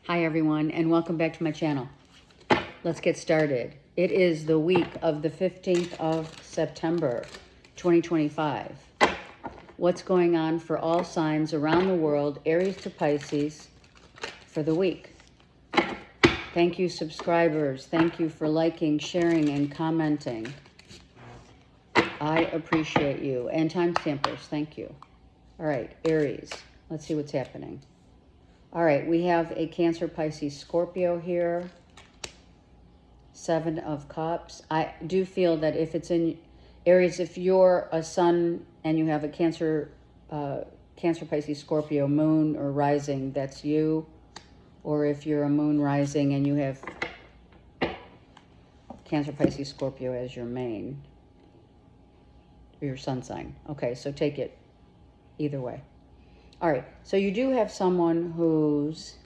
Hi everyone, and welcome back to my channel. Let's get started. It is the week of the 15th of September, 2025. What's going on for all signs around the world, Aries to Pisces, for the week? Thank you, subscribers. Thank you for liking, sharing, and commenting. I appreciate you. And timestampers, thank you. All right, Aries, let's see what's happening. All right, we have a Cancer, Pisces, Scorpio here. 7 of Cups. I do feel that if it's in Aries, if you're a sun and you have a Cancer, Pisces, Scorpio moon or rising, that's you. Or if you're a moon rising and you have Cancer, Pisces, Scorpio as your main, or your sun sign. Okay, so take it either way. All right, so you do have someone who's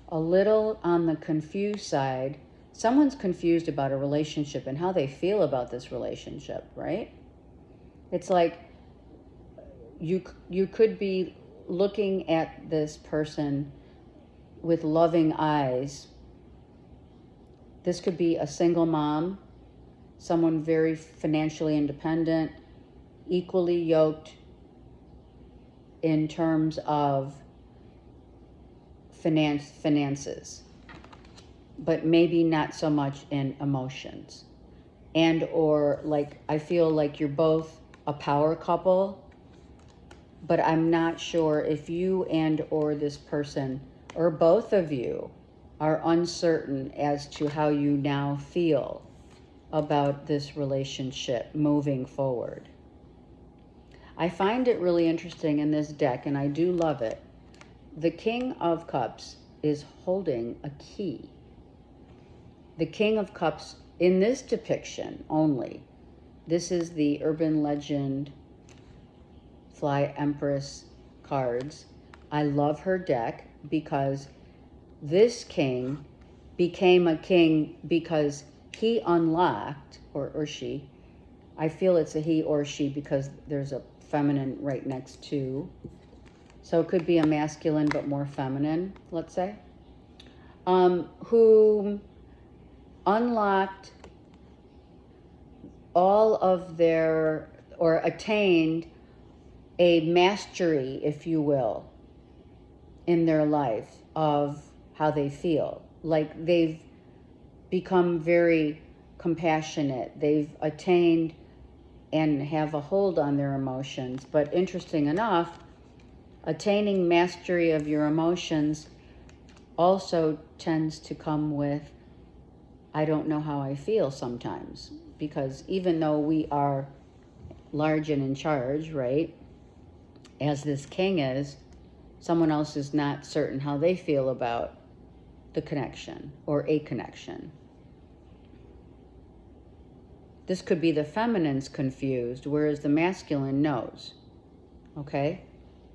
a little on the confused side. Someone's confused about a relationship and how they feel about this relationship, right? It's like you could be looking at this person with loving eyes. This could be a single mom, someone very financially independent, equally yoked in terms of finances, but maybe not so much in emotions. And or like, I feel like you're both a power couple, but I'm not sure if you and or this person or both of you are uncertain as to how you now feel about this relationship moving forward. I find it really interesting in this deck, and I do love it. The King of Cups is holding a key. The King of Cups in this depiction only. This is the Urban Legend Fly Empress cards. I love her deck because this king became a king because he unlocked, or she, I feel it's a he or she because there's a feminine right next to. So it could be a masculine but more feminine, let's say, who unlocked all of their, or attained a mastery, if you will, in their life of how they feel. Like they've become very compassionate. They've attained and have a hold on their emotions. But interesting enough, attaining mastery of your emotions also tends to come with, I don't know how I feel sometimes. Because even though we are large and in charge, right, as this king is, someone else is not certain how they feel about the connection or a connection. This could be the feminine's confused, whereas the masculine knows. Okay?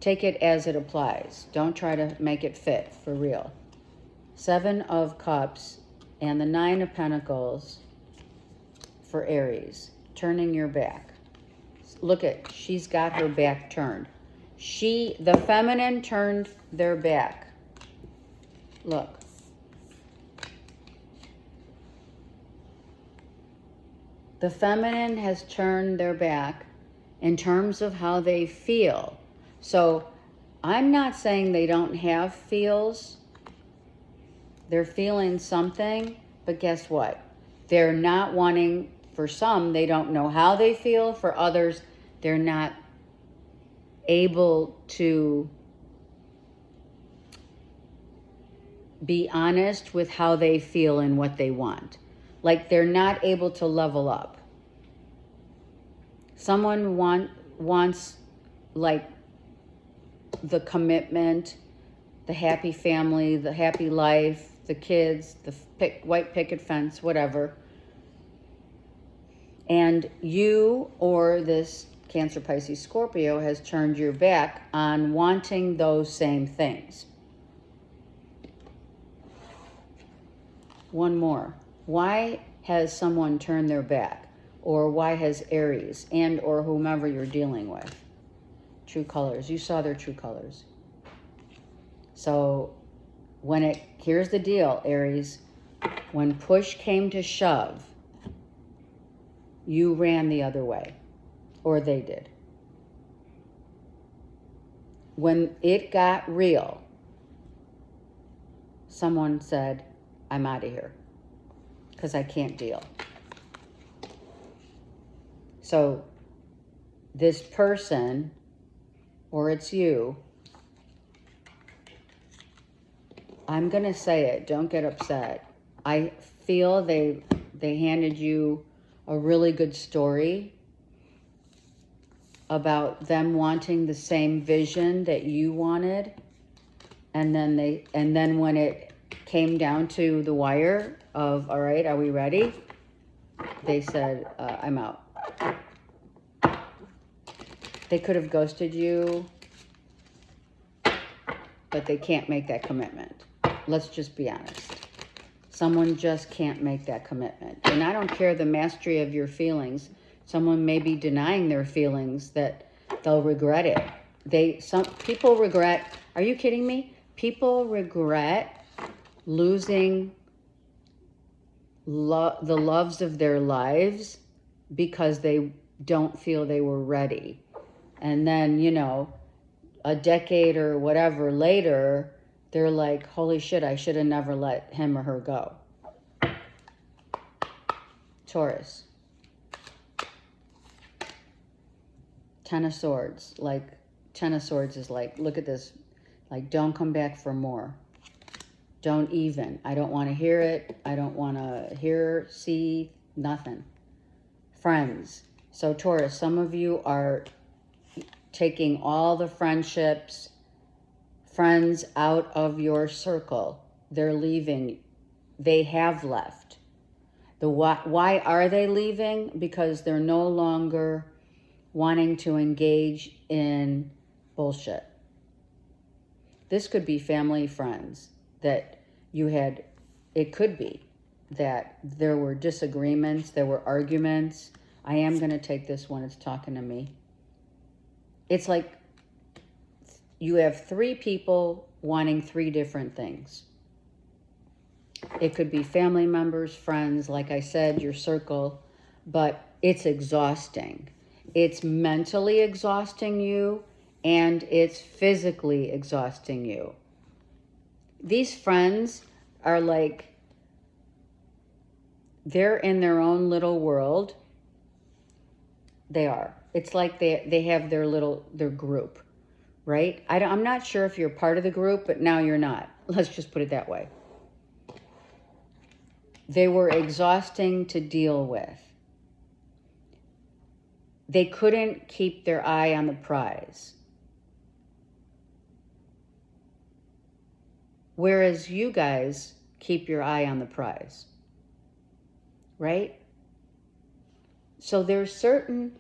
Take it as it applies. Don't try to make it fit for real. 7 of Cups and the 9 of Pentacles for Aries. Turning your back. Look at, she's got her back turned. The feminine turned their back. Look. The feminine has turned their back in terms of how they feel. So I'm not saying they don't have feels. They're feeling something, but guess what? They're not wanting, for some, they don't know how they feel. For others, they're not able to be honest with how they feel and what they want. Like they're not able to level up. Someone wants like the commitment, the happy family, the happy life, the kids, the white picket fence, whatever. And you or this Cancer, Pisces, Scorpio has turned your back on wanting those same things. One more. Why has someone turned their back? Or why has Aries and or whomever you're dealing with? True colors. You saw their true colors. So here's the deal, Aries. When push came to shove, you ran the other way, or they did. When it got real, someone said, I'm out of here because I can't deal. So this person, or it's you, I'm going to say it, don't get upset. I feel they handed you a really good story about them wanting the same vision that you wanted, and then when it came down to the wire of, all right, are we ready? They said, I'm out. They could have ghosted you, but they can't make that commitment. Let's just be honest. Someone just can't make that commitment. And I don't care the mastery of your feelings. Someone may be denying their feelings that they'll regret it. Some people regret, are you kidding me? People regret losing the loves of their lives because they don't feel they were ready. And then, a decade or whatever later, they're like, holy shit, I should have never let him or her go. Taurus. Ten of Swords. Ten of Swords is like, look at this. Like, don't come back for more. Don't even. I don't want to hear it. I don't want to hear, see, nothing. Friends. So Taurus, some of you are taking all the friends out of your circle. They're leaving. They have left. Why are they leaving? Because they're no longer wanting to engage in bullshit. This could be family, friends that you had. It could be that there were disagreements, there were arguments. I am going to take this one. It's talking to me. It's like you have three people wanting three different things. It could be family members, friends, like I said, your circle, but it's exhausting. It's mentally exhausting you, and it's physically exhausting you. These friends are like, they're in their own little world. They are. It's like they have their group, right? I'm not sure if you're part of the group, but now you're not. Let's just put it that way. They were exhausting to deal with. They couldn't keep their eye on the prize. Whereas you guys keep your eye on the prize, right? So there's certain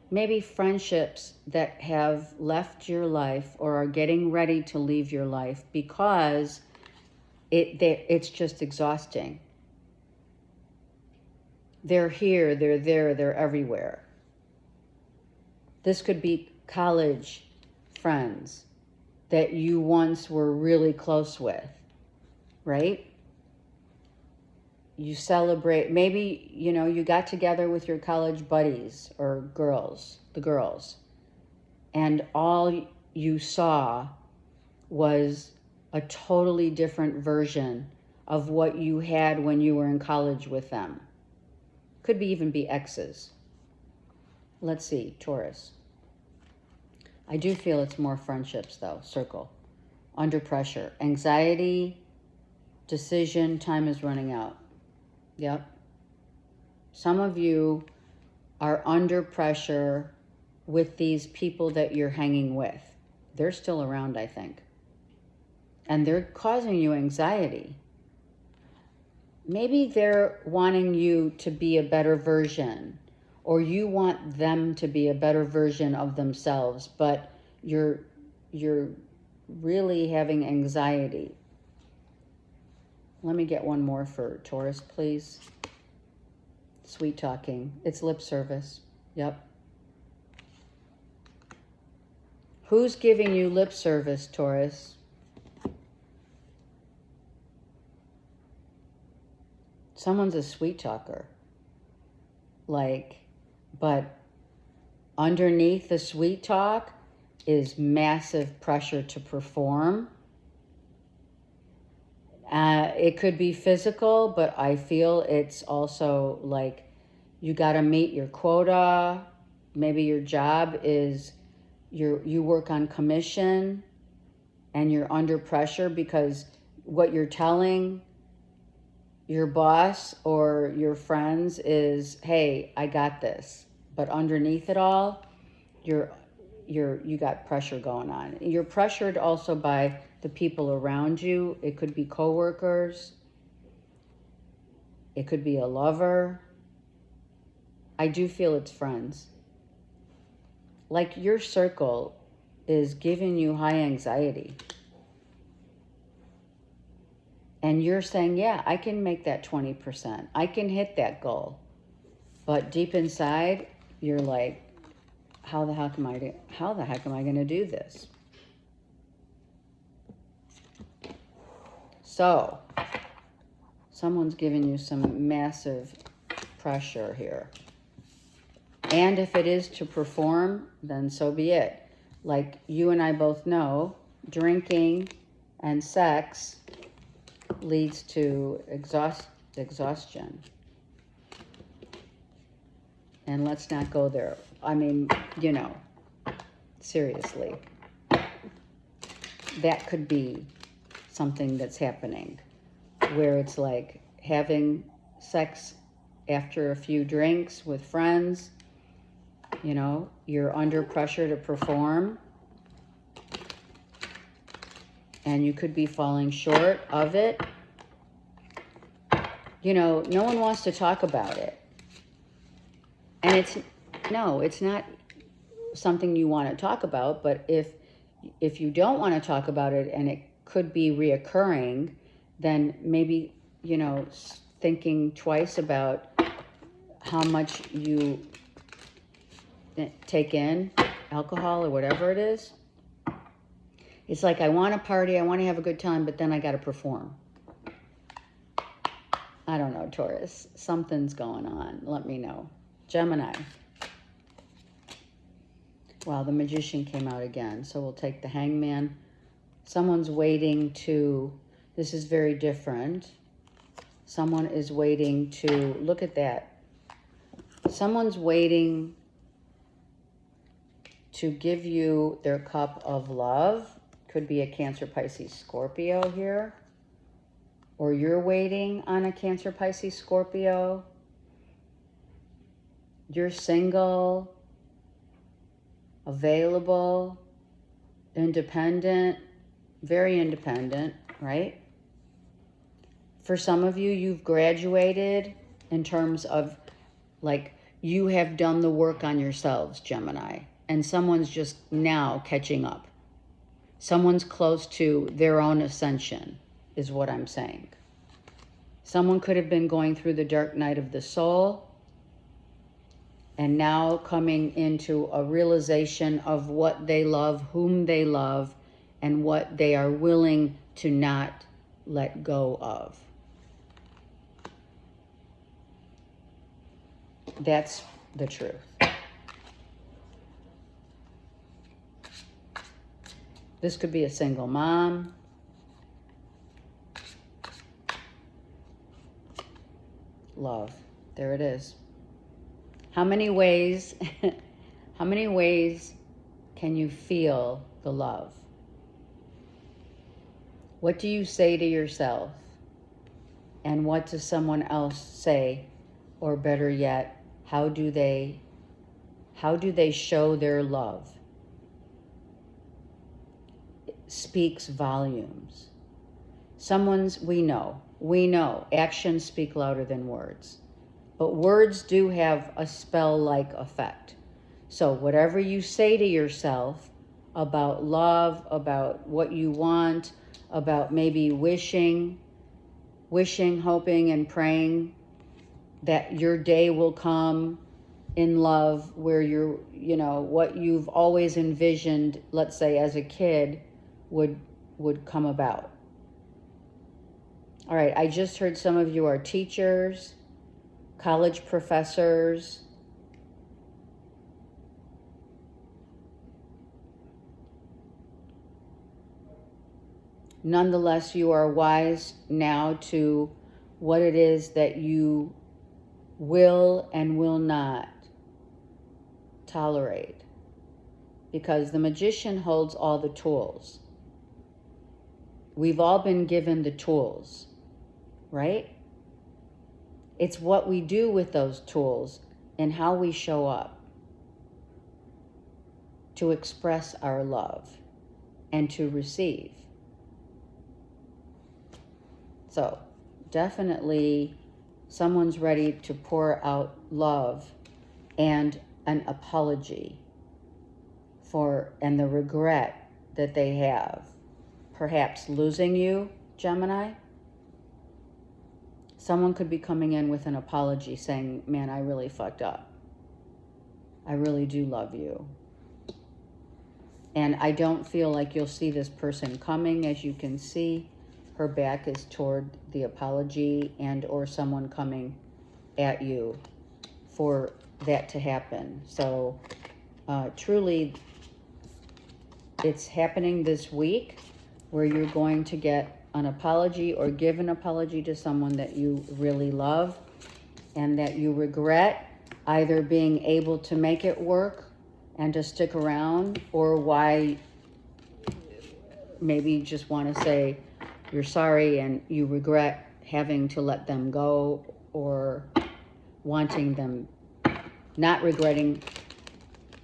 maybe friendships that have left your life or are getting ready to leave your life because it's just exhausting. They're here, they're there, they're everywhere. This could be college friends that you once were really close with, right? You celebrate, maybe, you got together with your college buddies or the girls, and all you saw was a totally different version of what you had when you were in college with them. Could even be exes. Let's see, Taurus. I do feel it's more friendships, though. Circle. Under pressure. Anxiety, decision, time is running out. Yep. Some of you are under pressure with these people that you're hanging with. They're still around, I think. And they're causing you anxiety. Maybe they're wanting you to be a better version, or you want them to be a better version of themselves, but you're really having anxiety. Let me get one more for Taurus, please. Sweet talking. It's lip service. Yep. Who's giving you lip service, Taurus? someone's a sweet talker. Like, but underneath the sweet talk is massive pressure to perform. It could be physical, but I feel it's also like you got to meet your quota. Maybe your job is you work on commission and you're under pressure because what you're telling your boss or your friends is, hey, I got this. But underneath it all, you got pressure going on. You're pressured also by the people around you. It could be coworkers. It could be a lover. I do feel it's friends. Like your circle is giving you high anxiety. And you're saying, yeah, I can make that 20%. I can hit that goal. But deep inside, you're like, how the heck am I going to do this? So, someone's giving you some massive pressure here. And if it is to perform, then so be it. Like you and I both know, drinking and sex leads to exhaustion. And let's not go there. I mean, you know, seriously. That could be something that's happening where it's like having sex after a few drinks with friends. You know, you're under pressure to perform. And you could be falling short of it. You know, no one wants to talk about it. And it's not something you want to talk about, but if you don't want to talk about it and it could be reoccurring, then maybe, you know, thinking twice about how much you take in, alcohol or whatever it is. It's like, I want to party, I want to have a good time, but then I got to perform. I don't know, Taurus. Something's going on. Let me know. Gemini. Wow, the Magician came out again. So we'll take the Hangman. Someone's waiting to... This is very different. Someone is waiting to... Look at that. Someone's waiting to give you their cup of love. Could be a Cancer, Pisces, Scorpio here. Or you're waiting on a Cancer, Pisces, Scorpio. You're single, available, independent, very independent, right? For some of you, you've graduated in terms of, like, you have done the work on yourselves, Gemini, and someone's just now catching up. Someone's close to their own ascension, is what I'm saying. Someone could have been going through the dark night of the soul and now coming into a realization of what they love, whom they love, and what they are willing to not let go of. That's the truth. This could be a single mom. Love. There it is. How many ways can you feel the love? What do you say to yourself? And what does someone else say? Or better yet, how do they show their love? It speaks volumes. We know actions speak louder than words. But words do have a spell-like effect. So whatever you say to yourself about love, about what you want, about maybe wishing, hoping, and praying that your day will come in love where what you've always envisioned, let's say as a kid, would come about. All right, I just heard some of you are teachers, college professors. Nonetheless, you are wise now to what it is that you will and will not tolerate. Because the magician holds all the tools. We've all been given the tools, right? It's what we do with those tools and how we show up to express our love and to receive. So definitely someone's ready to pour out love and an apology and the regret that they have, perhaps losing you, Gemini. Someone could be coming in with an apology saying, man, I really fucked up. I really do love you. And I don't feel like you'll see this person coming. As you can see, her back is toward the apology and or someone coming at you for that to happen. So truly, it's happening this week where you're going to get an apology or give an apology to someone that you really love and that you regret either being able to make it work and to stick around, or why maybe you just want to say you're sorry and you regret having to let them go, or wanting them, not regretting.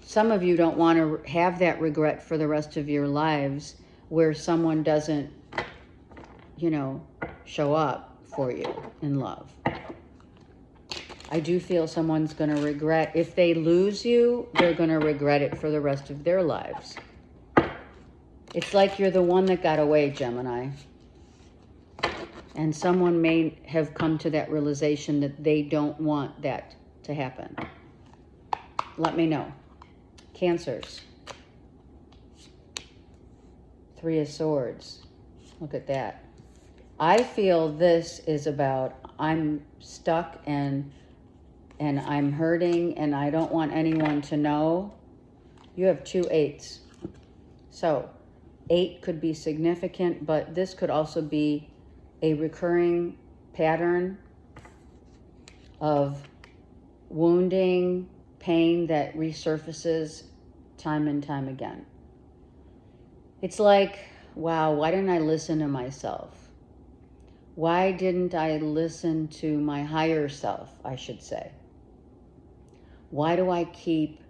Some of you don't want to have that regret for the rest of your lives where someone doesn't, show up for you in love. I do feel someone's going to regret. If they lose you, they're going to regret it for the rest of their lives. It's like you're the one that got away, Gemini. And someone may have come to that realization that they don't want that to happen. Let me know. Cancers. 3 of Swords. Look at that. I feel this is about I'm stuck and I'm hurting and I don't want anyone to know. You have 2 8s. So 8 could be significant, but this could also be a recurring pattern of wounding, pain that resurfaces time and time again. It's like, wow, why didn't I listen to myself? Why didn't I listen to my higher self, I should say? Why do I keep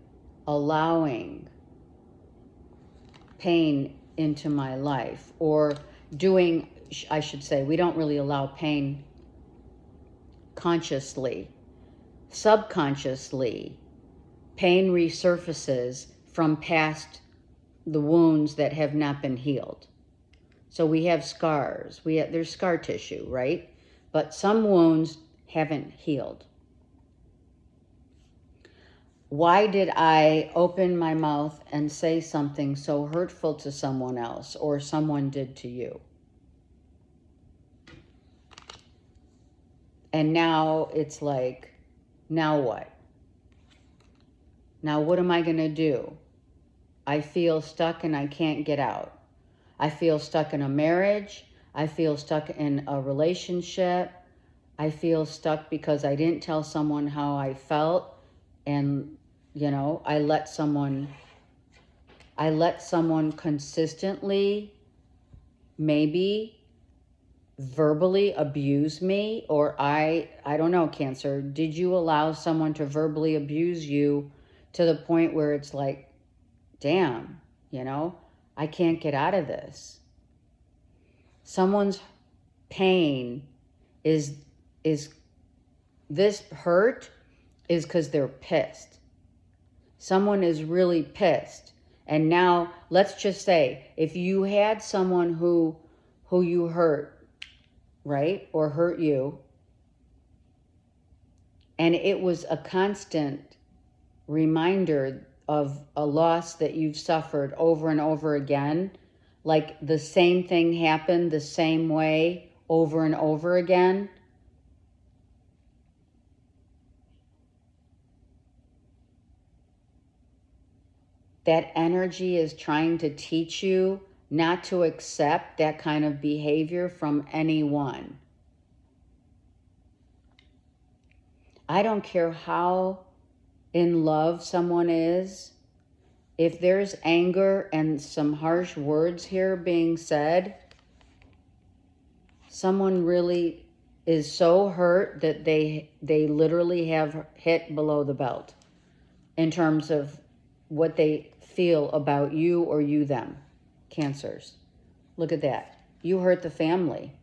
allowing pain into my life? Or doing, I should say, we don't really allow pain consciously. Subconsciously, pain resurfaces from past the wounds that have not been healed. So we have scars. There's scar tissue, right? But some wounds haven't healed. Why did I open my mouth and say something so hurtful to someone else, or someone did to you? And now it's like, now what? Now what am I going to do? I feel stuck and I can't get out. I feel stuck in a marriage. I feel stuck in a relationship. I feel stuck because I didn't tell someone how I felt. And, I let someone consistently, maybe verbally abuse me. Or I don't know, Cancer. Did you allow someone to verbally abuse you to the point where it's like, damn, I can't get out of this. Someone's pain is this hurt is because they're pissed. Someone is really pissed. And now, let's just say, if you had someone who you hurt, right? Or hurt you, and it was a constant reminder of a loss that you've suffered over and over again, like the same thing happened the same way over and over again, that energy is trying to teach you not to accept that kind of behavior from anyone. I don't care how in love someone is. If there's anger and some harsh words here being said, someone really is so hurt that they literally have hit below the belt in terms of what they feel about you or you them. Cancers. Look at that. You hurt the family.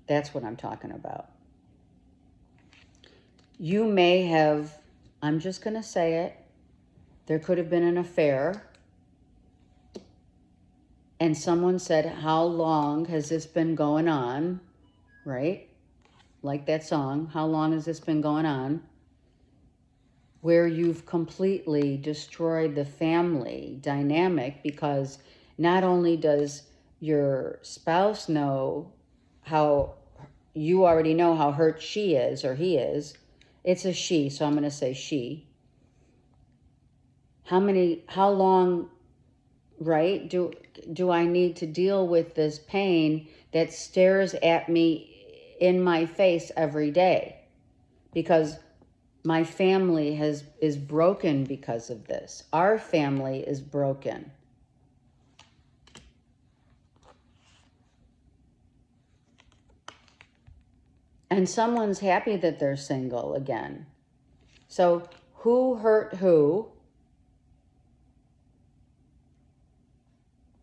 That's what I'm talking about. You may have, I'm just going to say it, there could have been an affair, and someone said, how long has this been going on, right? Like that song, how long has this been going on? Where you've completely destroyed the family dynamic, because not only does your spouse know how, you already know how hurt she is or he is. It's a she, so I'm going to say she. How long, right, do I need to deal with this pain that stares at me in my face every day? Because my family is broken because of this. Our family is broken. And someone's happy that they're single again. So who hurt who?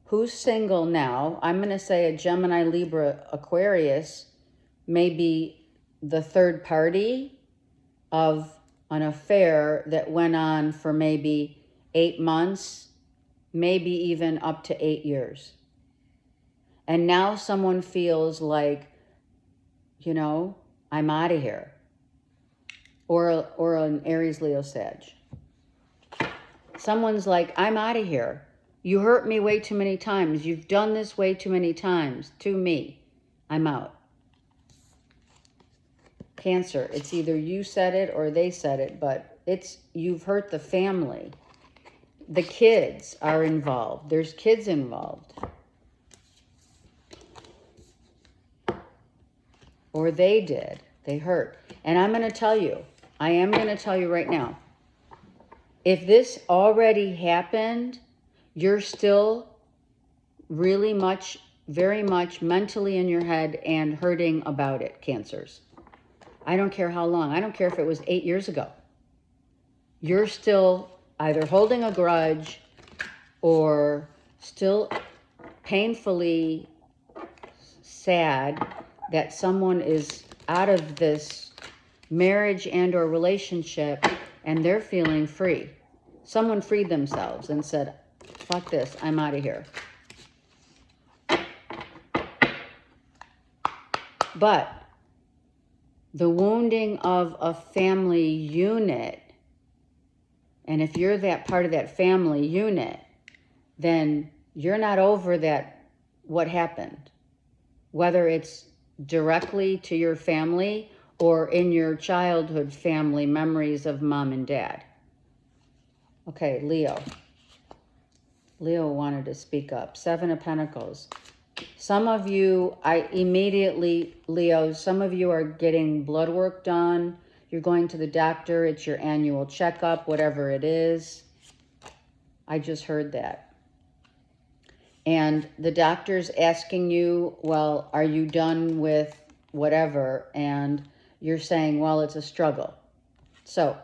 Who's single now? I'm going to say a Gemini, Libra, Aquarius may be the third party of an affair that went on for maybe 8 months, maybe even up to 8 years. And now someone feels like, you know, I'm out of here. Or an Aries, Leo, Sag. Someone's like, I'm out of here. You hurt me way too many times. You've done this way too many times to me. I'm out. Cancer, it's either you said it or they said it, but you've hurt the family. The kids are involved. There's kids involved. Or they did. They hurt. And I am going to tell you right now, if this already happened, you're still really very much mentally in your head and hurting about it, Cancers. I don't care how long. I don't care if it was 8 years ago. You're still either holding a grudge or still painfully sad that someone is out of this marriage and or relationship and they're feeling free. Someone freed themselves and said, fuck this, I'm out of here. But the wounding of a family unit, and if you're that part of that family unit, then you're not over that, what happened. Whether it's directly to your family or in your childhood family memories of mom and dad. Okay, Leo. Leo wanted to speak up. 7 of Pentacles. Some of you, Leo, some of you are getting blood work done. You're going to the doctor. It's your annual checkup, whatever it is. I just heard that. And the doctor's asking you, well, are you done with whatever? And you're saying, well, it's a struggle. So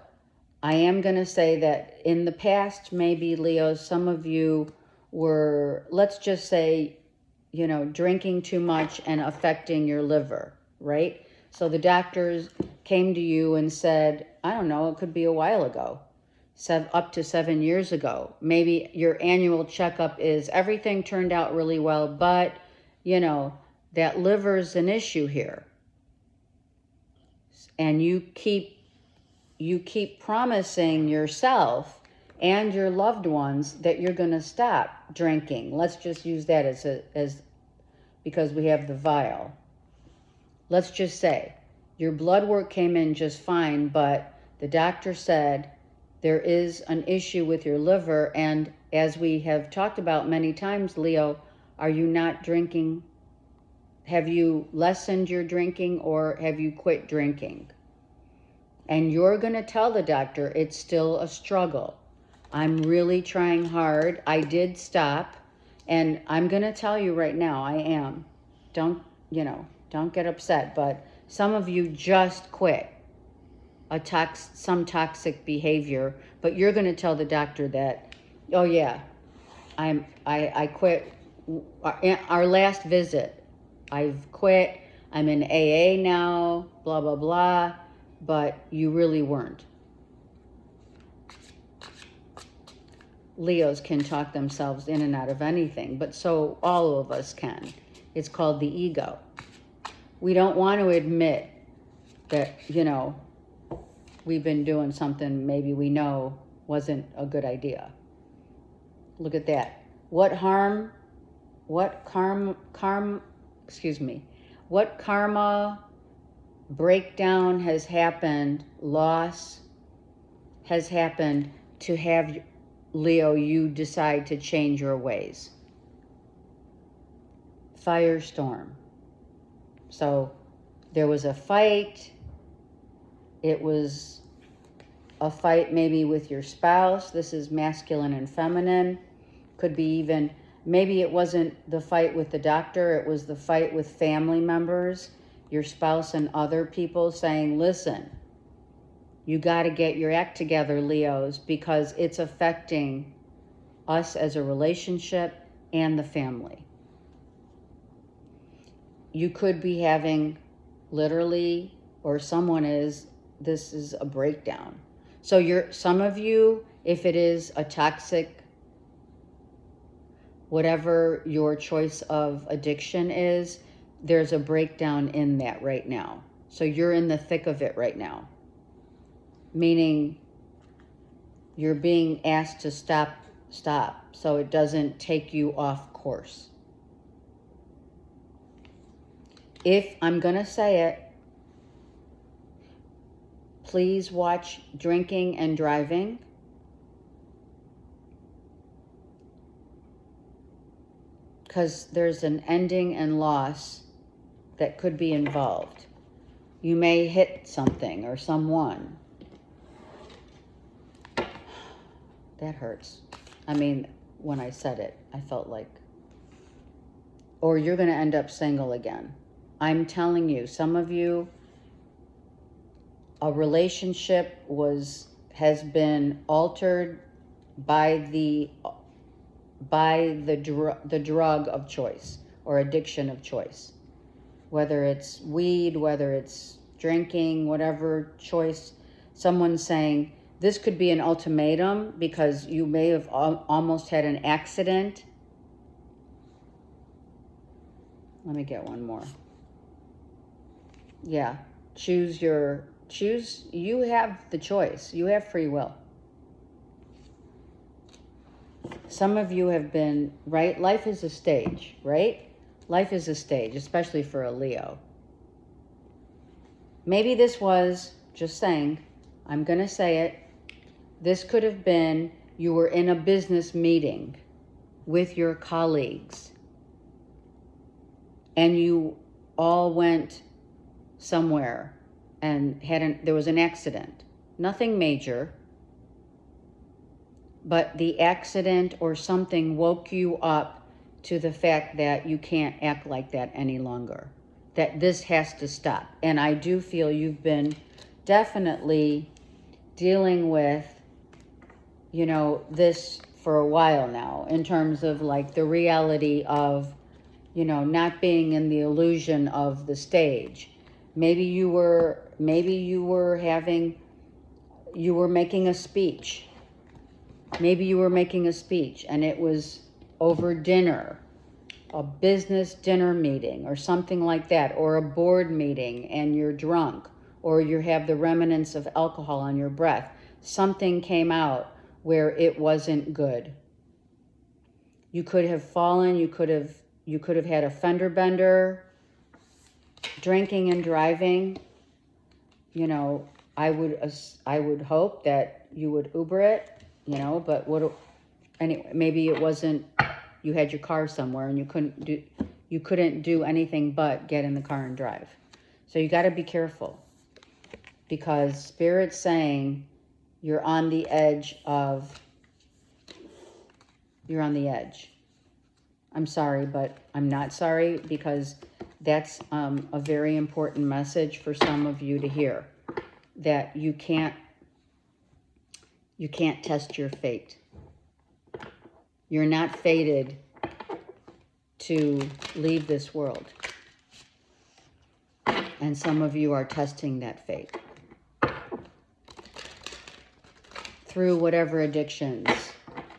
I am going to say that in the past, maybe, Leo, some of you were, let's just say, you know, drinking too much and affecting your liver, right? So the doctors came to you and said, I don't know, it could be a while ago, up to 7 years ago. Maybe your annual checkup is everything turned out really well, but, you know, that liver's an issue here. And you keep promising yourself and your loved ones that you're going to stop drinking. Let's just use that as because we have the vial. Let's just say your blood work came in just fine, but the doctor said there is an issue with your liver. And as we have talked about many times, Leo, are you not drinking? Have you lessened your drinking, or have you quit drinking? And you're going to tell the doctor it's still a struggle. I'm really trying hard. I did stop. And I'm going to tell you right now, I am. Don't get upset. But some of you just quit some toxic behavior. But you're going to tell the doctor that, oh yeah, I quit our last visit. I've quit. I'm in AA now, blah, blah, blah. But you really weren't. Leos can talk themselves in and out of anything, but so all of us can. It's called the ego. We don't want to admit that, we've been doing something maybe we know wasn't a good idea. Look at that. What karma breakdown has happened, loss has happened to have, Leo, you decide to change your ways. Firestorm. So there was a fight. It was a fight maybe with your spouse. This is masculine and feminine. Could be even, maybe it wasn't the fight with the doctor. It was the fight with family members, your spouse and other people saying, listen, you got to get your act together, Leos, because it's affecting us as a relationship and the family. You could be having literally, or someone is, this is a breakdown. So some of you, if it is a toxic, whatever your choice of addiction is, there's a breakdown in that right now. So you're in the thick of it right now. Meaning you're being asked to stop so it doesn't take you off course. If I'm going to say it, please watch drinking and driving. Because there's an ending and loss that could be involved. You may hit something or someone. That hurts. I mean, when I said it, I felt like, or you're going to end up single again. I'm telling you, some of you, a relationship has been altered by the drug of choice or addiction of choice. Whether it's weed, whether it's drinking, whatever choice. Someone's saying, this could be an ultimatum because you may have almost had an accident. Let me get one more. Yeah, you have the choice. You have free will. Some of you have been, right? Life is a stage, right? Life is a stage, especially for a Leo. Maybe this was, just saying, I'm going to say it. This could have been you were in a business meeting with your colleagues and you all went somewhere and there was an accident. Nothing major, but the accident or something woke you up to the fact that you can't act like that any longer, that this has to stop. And I do feel you've been definitely dealing with, this for a while now, in terms of like the reality of, not being in the illusion of the stage. Maybe you were making a speech. Maybe you were making a speech and it was over dinner, a business dinner meeting or something like that, or a board meeting and you're drunk, or you have the remnants of alcohol on your breath. Something came out where it wasn't good. You could have fallen, you could have, you could have had a fender bender, drinking and driving. You know, I would hope that you would Uber it, you know, but anyway, maybe it wasn't, you had your car somewhere and you couldn't do anything but get in the car and drive. So you got to be careful, because Spirit's saying you're on the edge. I'm sorry, but I'm not sorry, because that's a very important message for some of you to hear, that you can't test your fate. You're not fated to leave this world. And some of you are testing that fate through whatever addictions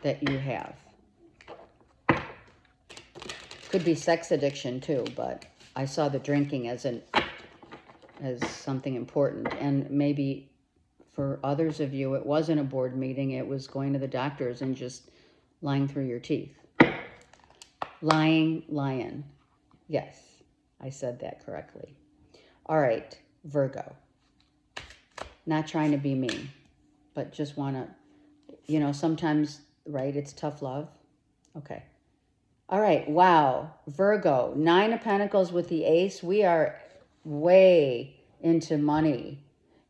that you have. Could be sex addiction too, but I saw the drinking as something important. And maybe for others of you, it wasn't a board meeting. It was going to the doctors and just lying through your teeth. Lion. Yes, I said that correctly. All right, Virgo. Not trying to be mean, but just want to, you know, sometimes, right, it's tough love. Okay. All right, wow, Virgo, 9 of Pentacles with the Ace. We are way into money.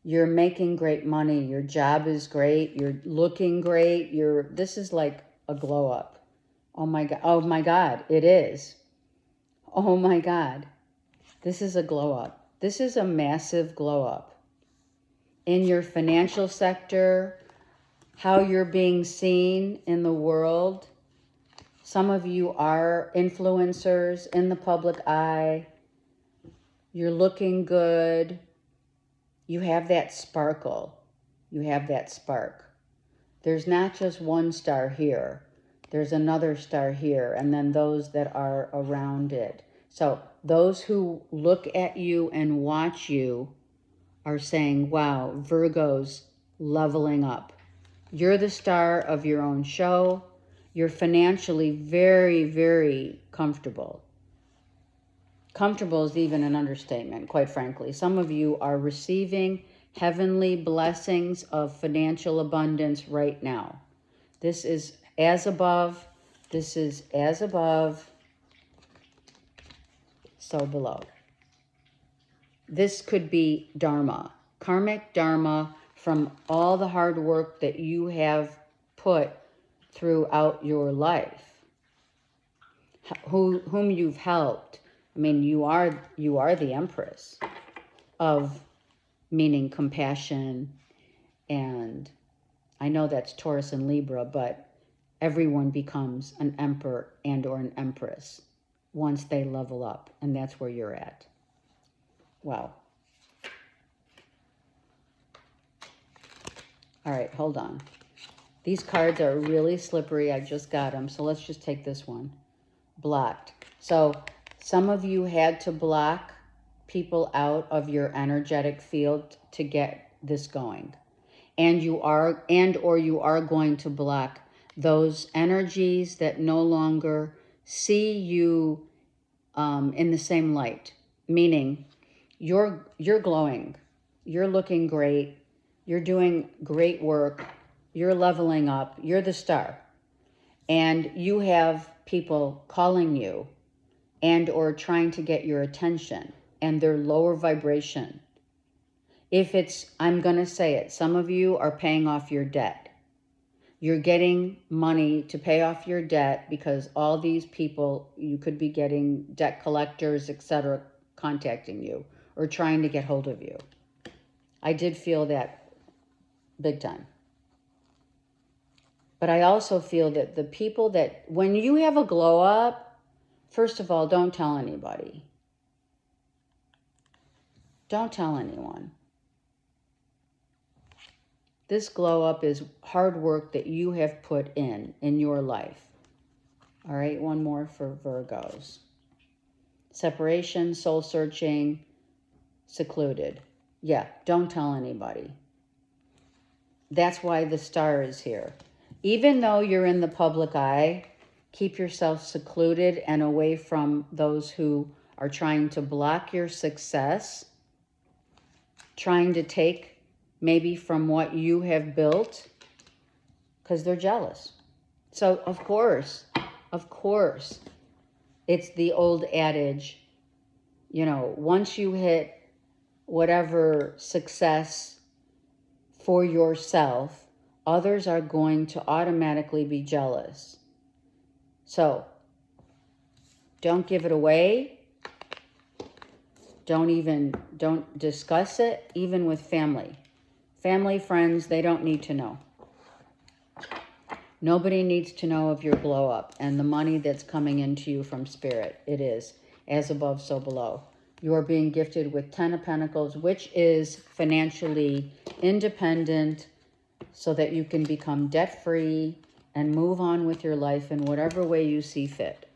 You're making great money. Your job is great. You're looking great. This is like a glow up. Oh my God, it is. Oh my God, this is a glow up. This is a massive glow up. In your financial sector, how you're being seen in the world. Some of you are influencers in the public eye. You're looking good. You have that sparkle. You have that spark. There's not just one star here. There's another star here, and then those that are around it. So those who look at you and watch you are saying, wow, Virgo's leveling up. You're the star of your own show. You're financially very, very comfortable. Comfortable is even an understatement, quite frankly. Some of you are receiving heavenly blessings of financial abundance right now. This is as above. This is as above, so below. This could be dharma, karmic dharma from all the hard work that you have put throughout your life, whom you've helped. I mean, you are the Empress of, meaning compassion, and I know that's Taurus and Libra, but everyone becomes an emperor and or an empress once they level up, and that's where you're at. Wow. All right, hold on. These cards are really slippery. I just got them, so let's just take this one. Blocked. So some of you had to block people out of your energetic field to get this going. And you are going to block those energies that no longer see you in the same light. Meaning, you're glowing, you're looking great, you're doing great work, you're leveling up, you're the star. And you have people calling you and or trying to get your attention, and they're lower vibration. If it's, I'm going to say it, some of you are paying off your debt. You're getting money to pay off your debt because all these people, you could be getting debt collectors, etc., contacting you or trying to get hold of you. I did feel that big time. But I also feel that the people that, when you have a glow up, first of all, don't tell anybody. Don't tell anyone. This glow up is hard work that you have put in your life. All right, one more for Virgos. Separation, soul searching, secluded. Yeah, don't tell anybody. That's why the star is here. Even though you're in the public eye, Keep yourself secluded and away from those who are trying to block your success, trying to take maybe from what you have built, because they're jealous. So of course, it's the old adage, you know, once you hit whatever success for yourself, others are going to automatically be jealous. So don't give it away. Don't discuss it, even with family. Family, friends, they don't need to know. Nobody needs to know of your blow up and the money that's coming into you from spirit. It is as above, so below. You are being gifted with 10 of Pentacles, which is financially independent so that you can become debt-free and move on with your life in whatever way you see fit.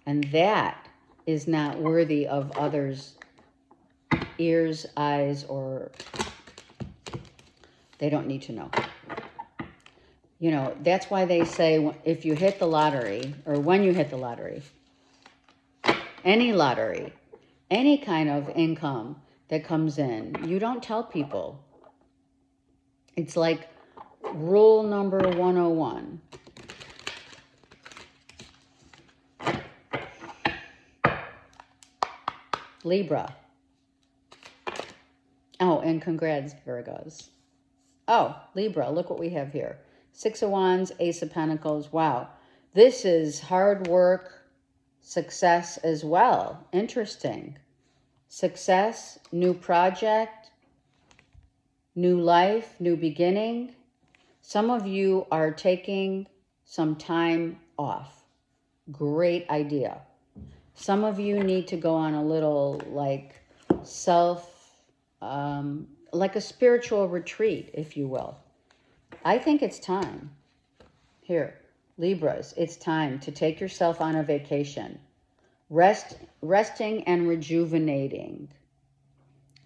And that is not worthy of others' ears, eyes, or they don't need to know. You know, that's why they say if you hit the lottery, or when you hit the lottery, any kind of income that comes in, you don't tell people. It's like rule number 101. Libra. Oh, and congrats, Virgos. Oh, Libra, look what we have here. 6 of Wands, Ace of Pentacles. Wow. This is hard work, success as well. Interesting. Success, new project, new life, new beginning. Some of you are taking some time off. Great idea. Some of you need to go on a little like like a spiritual retreat, if you will. I think it's time. Here, Libras, it's time to take yourself on a vacation. Resting and rejuvenating.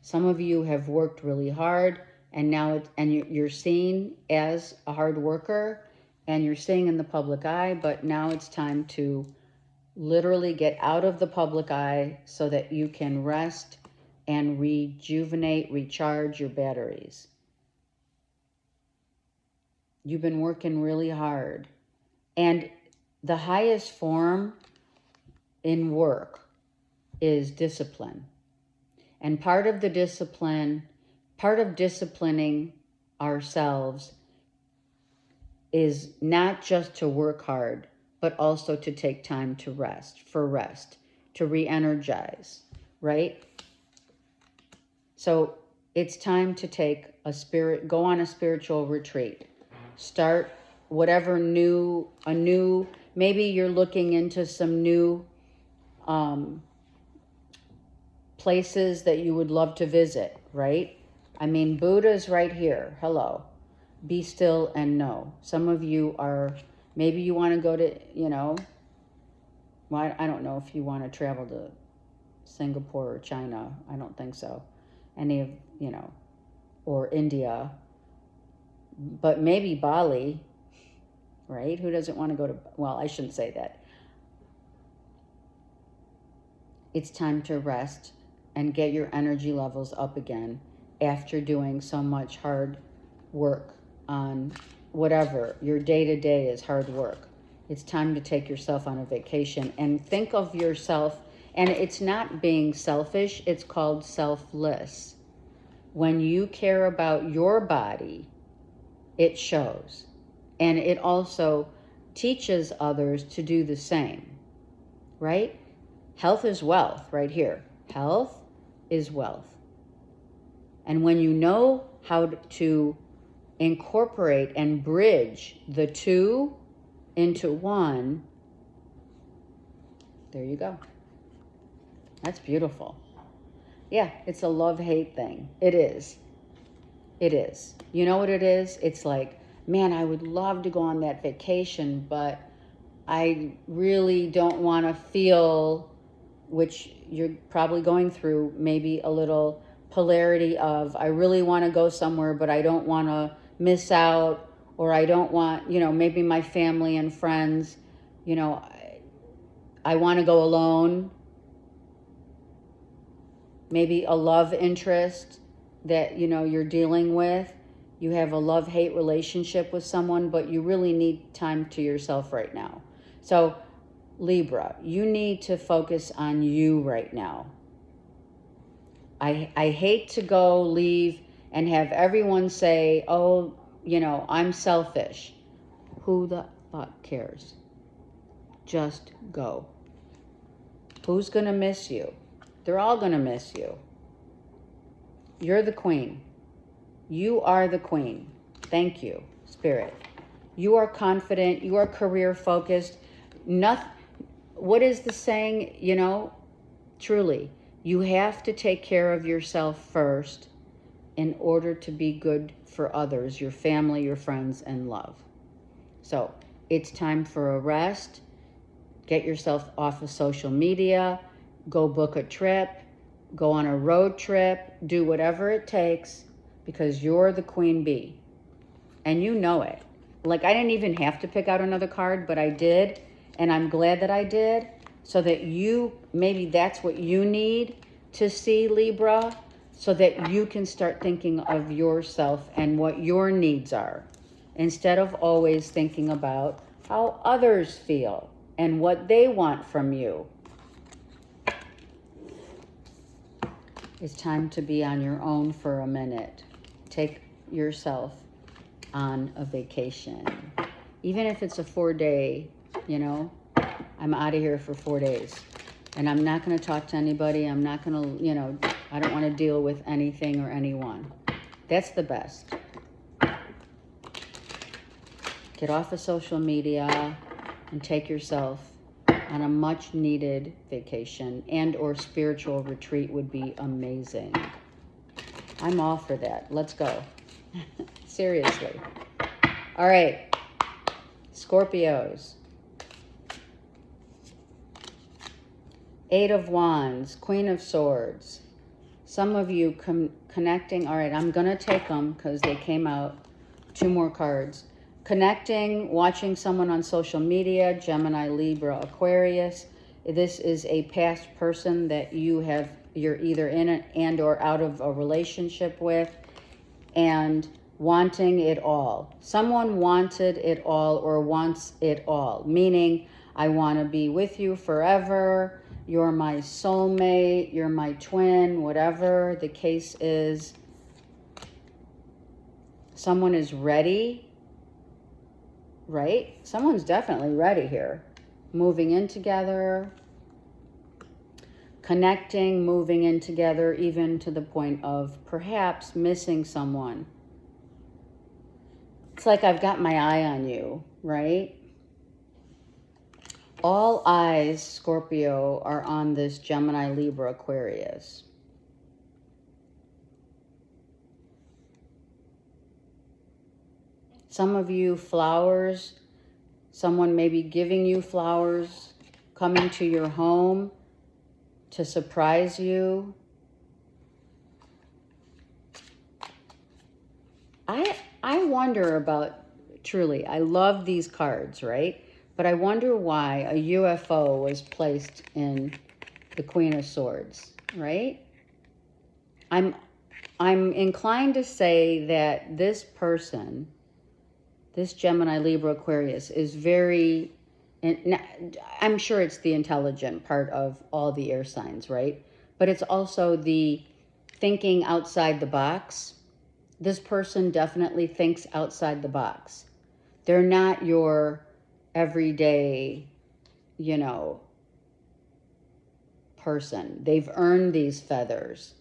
Some of you have worked really hard, and now you're seen as a hard worker, and you're staying in the public eye, but now it's time to literally get out of the public eye so that you can rest and rejuvenate, recharge your batteries. You've been working really hard. And the highest form in work is discipline. And part of disciplining ourselves is not just to work hard, but also to take time to rest, to re-energize, right? So it's time to go on a spiritual retreat. Start whatever maybe you're looking into some new places that you would love to visit, right? I mean, Buddha's right here. Hello. Be still and know. Some of you maybe you want to go to, well, I don't know if you want to travel to Singapore or China. I don't think so. Or India. But maybe Bali, right? Who doesn't want to go to, well, I shouldn't say that. It's time to rest and get your energy levels up again after doing so much hard work on whatever. Your day-to-day is hard work. It's time to take yourself on a vacation and think of yourself, and it's not being selfish, it's called selfless. When you care about your body, it shows. And it also teaches others to do the same, right? Health is wealth right here. Health is wealth. And when you know how to incorporate and bridge the two into one, there you go. That's beautiful. Yeah, it's a love-hate thing. It is. It is. You know what it is? It's like, man, I would love to go on that vacation, but I really don't want to feel, which you're probably going through, maybe a little polarity of, I really want to go somewhere, but I don't want to miss out, or I don't want, maybe my family and friends you know, I want to go alone. Maybe a love interest that, you know, you're dealing with. You have a love-hate relationship with someone, but you really need time to yourself right now. So, Libra, you need to focus on you right now. I hate to go leave and have everyone say, oh, you know, I'm selfish. Who the fuck cares? Just go. Who's going to miss you? They're all going to miss you. You're the queen. You are the queen. Thank you, Spirit. You are confident. You are career focused. What is the saying? You know, truly, you have to take care of yourself first in order to be good for others, your family, your friends, and love. So it's time for a rest. Get yourself off of social media. Go book a trip. Go on a road trip. Do whatever it takes because you're the queen bee. And you know it. Like, I didn't even have to pick out another card, but I did. And I'm glad that I did. So that maybe that's what you need to see, Libra, so that you can start thinking of yourself and what your needs are, instead of always thinking about how others feel and what they want from you. It's time to be on your own for a minute. Take yourself on a vacation. Even if it's a 4-day, you know, I'm out of here for 4 days. And I'm not going to talk to anybody. I'm not going to, you know, I don't want to deal with anything or anyone. That's the best. Get off of social media and take yourself on a much needed vacation, and or spiritual retreat would be amazing. I'm all for that. Let's go. Seriously. All right. Scorpios. 8 of Wands, Queen of Swords. Some of you connecting. All right, I'm going to take them because they came out. 2 more cards. Connecting, watching someone on social media, Gemini, Libra, Aquarius. This is a past person that you're either in and or out of a relationship with, and wanting it all. Someone wanted it all or wants it all, meaning I want to be with you forever. You're my soulmate, you're my twin, whatever the case is. Someone is ready, right? Someone's definitely ready here. Moving in together, connecting, moving in together, even to the point of perhaps missing someone. It's like I've got my eye on you, right? All eyes, Scorpio, are on this Gemini, Libra, Aquarius. Some of you, flowers. Someone may be giving you flowers, coming to your home to surprise you. I wonder about, truly, I love these cards, right? But I wonder why a UFO was placed in the Queen of Swords, right? I'm inclined to say that this person, this Gemini, Libra, Aquarius, is very, I'm sure it's the intelligent part of all the air signs, right? But it's also the thinking outside the box. This person definitely thinks outside the box. They're not your everyday, you know, person. They've earned these feathers,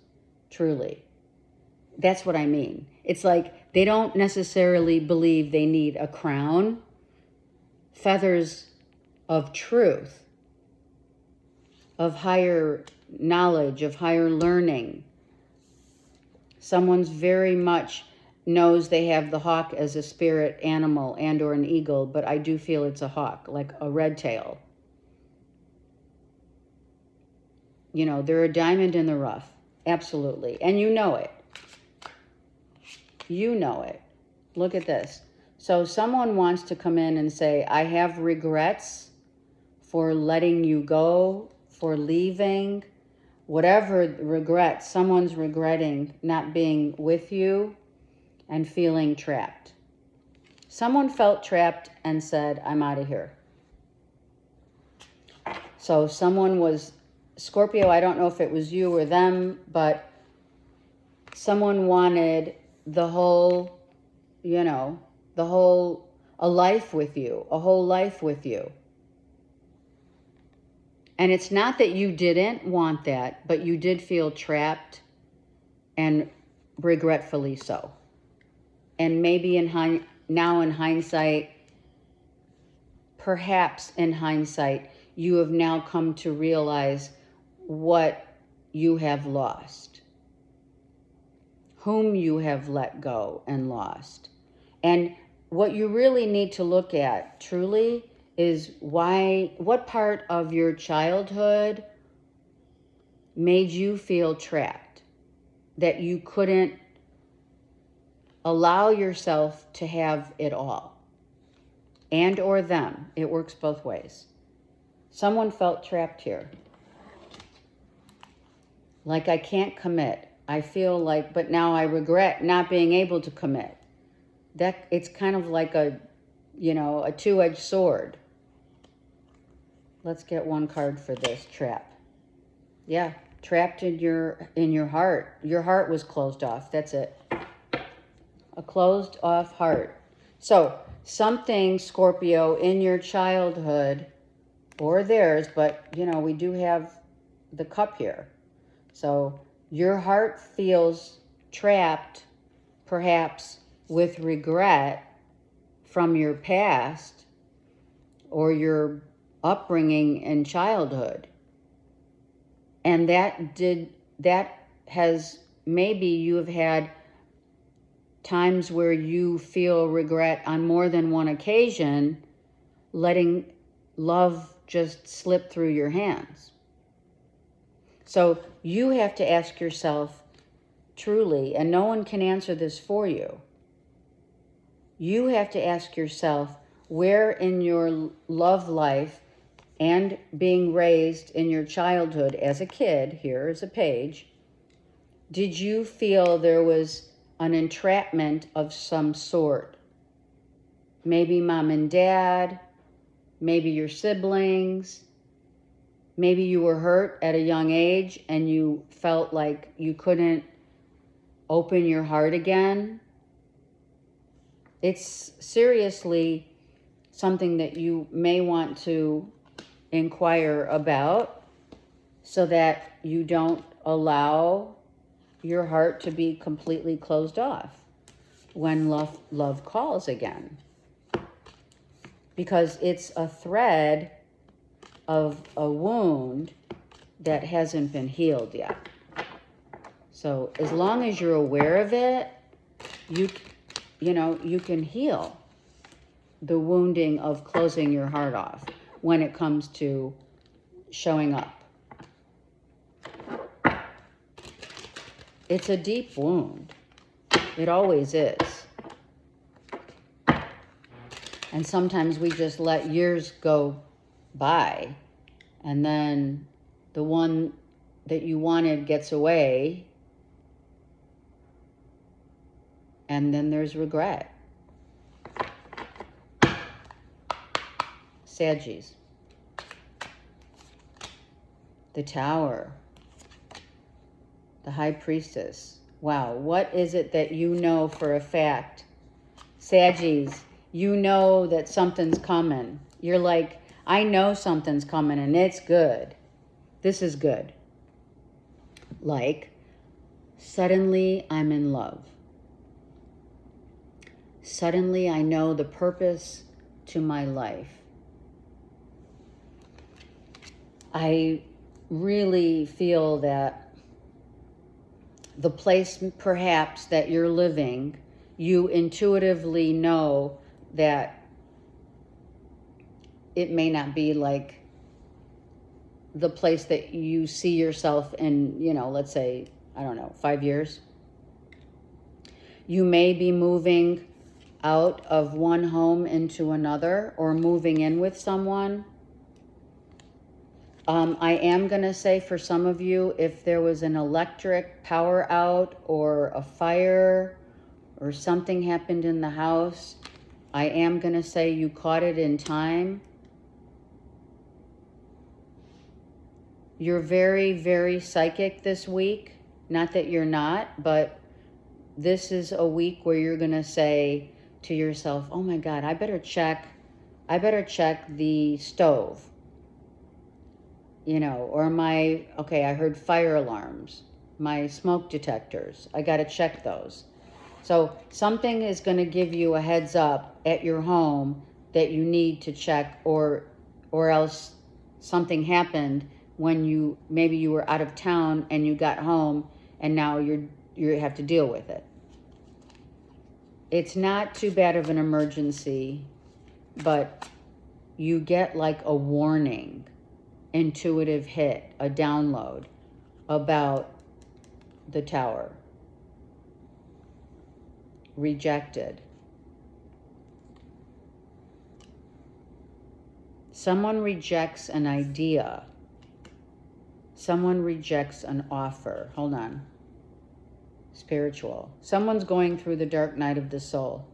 truly. That's what I mean. It's like they don't necessarily believe they need a crown. Feathers of truth, of higher knowledge, of higher learning. Someone's very much knows they have the hawk as a spirit animal and or an eagle, but I do feel it's a hawk, like a red tail. You know, they're a diamond in the rough. Absolutely. And you know it. You know it. Look at this. So someone wants to come in and say, I have regrets for letting you go, for leaving, whatever regret, someone's regretting not being with you and feeling trapped. Someone felt trapped and said, I'm out of here. So someone was, Scorpio, I don't know if it was you or them, but someone wanted the whole, a life with you, a whole life with you. And it's not that you didn't want that, but you did feel trapped, and regretfully so. And maybe now in hindsight, perhaps in hindsight, you have now come to realize what you have lost, whom you have let go and lost. And what you really need to look at truly is what part of your childhood made you feel trapped, that you couldn't allow yourself to have it all, and or them. It works both ways. Someone felt trapped here. Like, I can't commit. I feel like, but now I regret not being able to commit. That it's kind of like a two-edged sword. Let's get one card for this trap. Yeah, trapped in your heart. Your heart was closed off. That's it. A closed off heart. So something, Scorpio, in your childhood or theirs, but we do have the cup here. So your heart feels trapped, perhaps with regret from your past or your upbringing in childhood. And maybe you have had times where you feel regret on more than one occasion, letting love just slip through your hands. So you have to ask yourself truly, and no one can answer this for you. You have to ask yourself, where in your love life and being raised in your childhood as a kid, here is a page, did you feel there was an entrapment of some sort? Maybe mom and dad, maybe your siblings, maybe you were hurt at a young age and you felt like you couldn't open your heart again. It's seriously something that you may want to inquire about so that you don't allow your heart to be completely closed off when love calls again. Because it's a thread of a wound that hasn't been healed yet. So as long as you're aware of it, you can heal the wounding of closing your heart off when it comes to showing up. It's a deep wound. It always is. And sometimes we just let years go by, and then the one that you wanted gets away, and then there's regret. Saggies. The Tower. The High Priestess. Wow, what is it that you know for a fact? Saggies, you know that something's coming. You're like, I know something's coming and it's good. This is good. Like, suddenly I'm in love. Suddenly I know the purpose to my life. I really feel that the place perhaps that you're living, you intuitively know that it may not be like the place that you see yourself in, let's say, 5 years. You may be moving out of one home into another or moving in with someone. I am going to say for some of you, if there was an electric power out or a fire or something happened in the house, I am going to say you caught it in time. You're very, very psychic this week. Not that you're not, but this is a week where you're going to say to yourself, oh my God, I better check the stove. You know, or okay, I heard fire alarms, my smoke detectors. I got to check those. So something is going to give you a heads up at your home that you need to check, or else something happened when maybe you were out of town and you got home and now you have to deal with it. It's not too bad of an emergency, but you get like a warning, intuitive hit, a download about the tower. Rejected. Someone rejects an idea. Someone rejects an offer. Hold on. Spiritual. Someone's going through the dark night of the soul.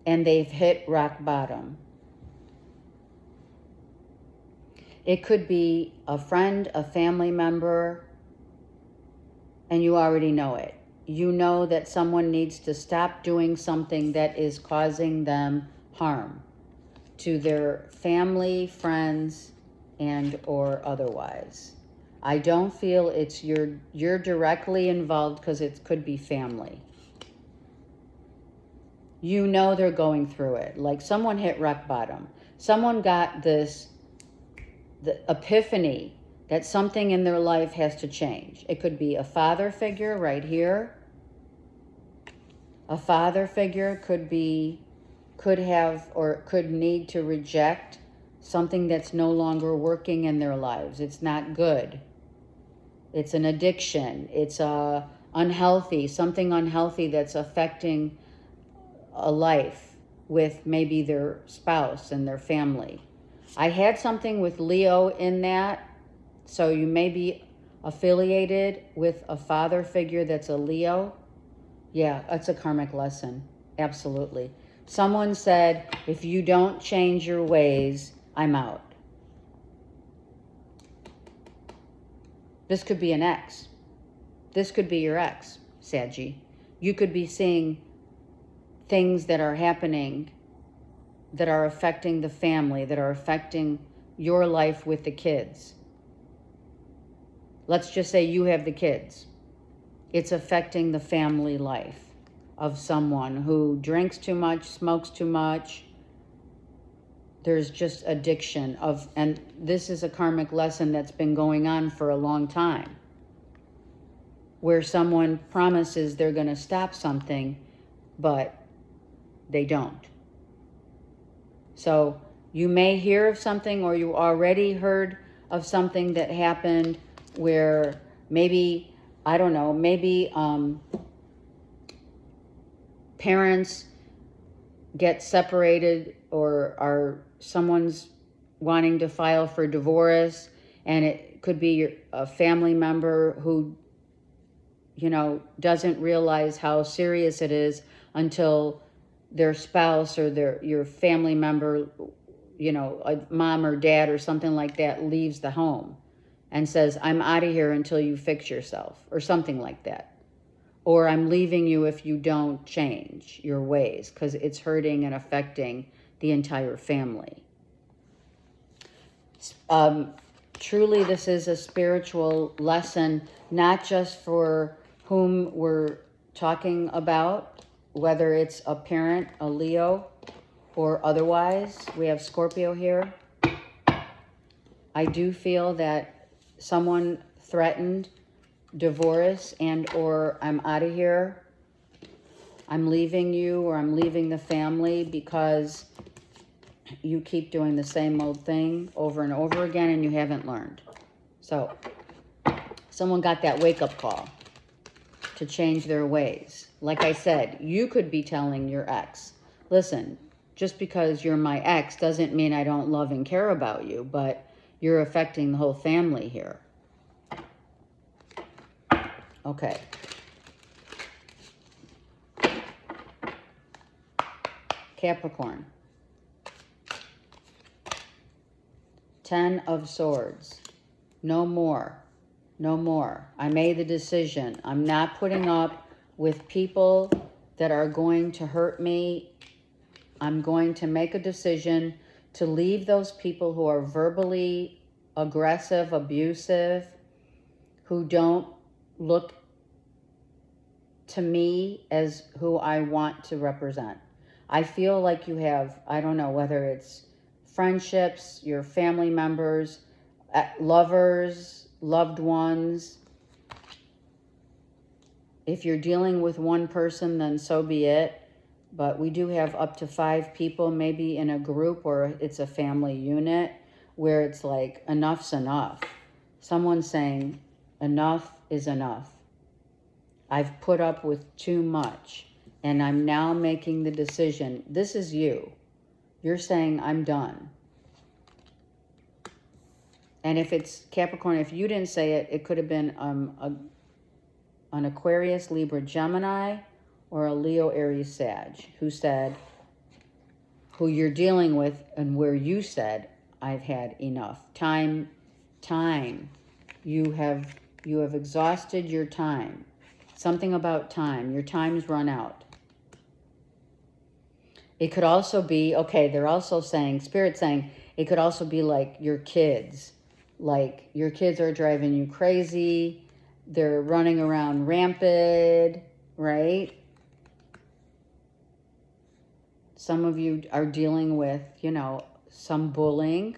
And they've hit rock bottom. It could be a friend, a family member, and you already know it. You know that someone needs to stop doing something that is causing them harm to their family, friends, and or otherwise. I don't feel it's you're directly involved, because it could be family. You know they're going through it. Like someone hit rock bottom. Someone got the epiphany that something in their life has to change. It could be a father figure right here. A father figure could have or could need to reject something that's no longer working in their lives. It's not good. It's an addiction. It's something unhealthy that's affecting a life with maybe their spouse and their family. I had something with Leo in that, so you may be affiliated with a father figure that's a Leo. Yeah, that's a karmic lesson. Absolutely. Someone said, if you don't change your ways, I'm out. This could be an ex. This could be your ex, Saggy. You could be seeing things that are happening that are affecting the family, that are affecting your life with the kids. Let's just say you have the kids. It's affecting the family life of someone who drinks too much, smokes too much. There's just addiction and this is a karmic lesson that's been going on for a long time, where someone promises they're going to stop something, but they don't. So you may hear of something, or you already heard of something that happened where maybe, I don't know, maybe parents get separated, or someone's wanting to file for divorce, and it could be a family member who, doesn't realize how serious it is until their spouse or your family member, a mom or dad or something like that, leaves the home and says, I'm out of here until you fix yourself, or something like that. Or I'm leaving you if you don't change your ways, because it's hurting and affecting the entire family. Truly, this is a spiritual lesson, not just for whom we're talking about, whether it's a parent, a Leo, or otherwise. We have Scorpio here. I do feel that someone threatened divorce and or I'm out of here, I'm leaving you, or I'm leaving the family because you keep doing the same old thing over and over again and you haven't learned. So someone got that wake-up call to change their ways. Like I said, you could be telling your ex, listen, just because you're my ex doesn't mean I don't love and care about you, but you're affecting the whole family here. Okay. Capricorn. 10 of Swords. No more. No more. I made the decision. I'm not putting up with people that are going to hurt me. I'm going to make a decision to leave those people who are verbally aggressive, abusive, who don't look to me as who I want to represent. I feel like you have, I don't know, whether it's friendships, your family members, lovers, loved ones. If you're dealing with one person, then so be it. But we do have up to 5 people, maybe in a group, or it's a family unit, where it's like, enough's enough. Someone's saying, enough is enough. I've put up with too much, and I'm now making the decision. This is you. You're saying, I'm done. And if it's Capricorn, if you didn't say it, it could have been an Aquarius, Libra, Gemini, or a Leo, Aries, Sag, who said, who you're dealing with, and where you said, I've had enough. Time. You have exhausted your time. Something about time. Your time's run out. It could also be, okay, they're also saying, Spirit's saying, it could also be like your kids. Like your kids are driving you crazy. They're running around rampant, right? Some of you are dealing with, you know, some bullying.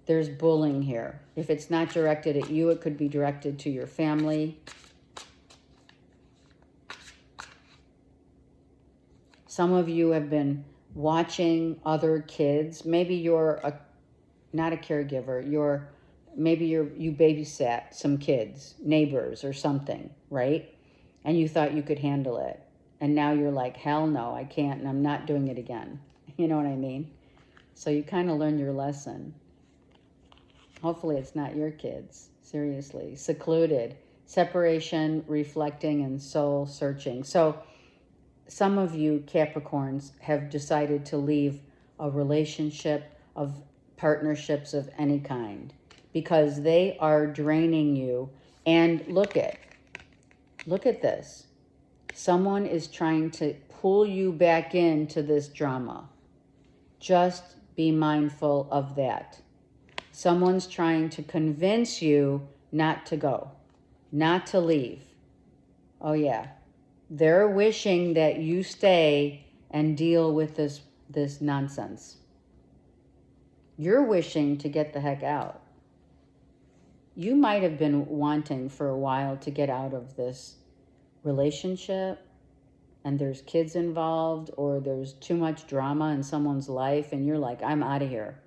There's bullying here. If it's not directed at you, it could be directed to your family. Some of you have been watching other kids. Maybe you're not a caregiver. Maybe you babysat some kids, neighbors or something, right? And you thought you could handle it. And now you're like, hell no, I can't, and I'm not doing it again. You know what I mean? So you kind of learned your lesson. Hopefully it's not your kids. Seriously. Secluded. Separation, reflecting, and soul searching. So some of you Capricorns have decided to leave a relationship, of partnerships of any kind, because they are draining you. And look at this. Someone is trying to pull you back into this drama. Just be mindful of that. Someone's trying to convince you not to go, not to leave. Oh yeah. They're wishing that you stay and deal with this nonsense. You're wishing to get the heck out. You might have been wanting for a while to get out of this relationship, and there's kids involved, or there's too much drama in someone's life, and you're like, I'm out of here.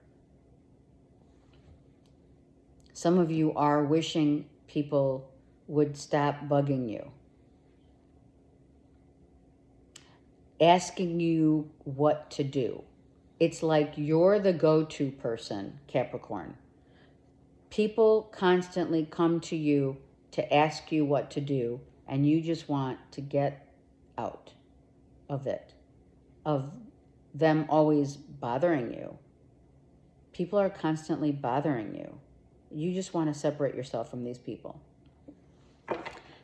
Some of you are wishing people would stop bugging you, asking you what to do. It's like you're the go-to person, Capricorn. People constantly come to you to ask you what to do, and you just want to get out of it, of them always bothering you. People are constantly bothering you. You just want to separate yourself from these people.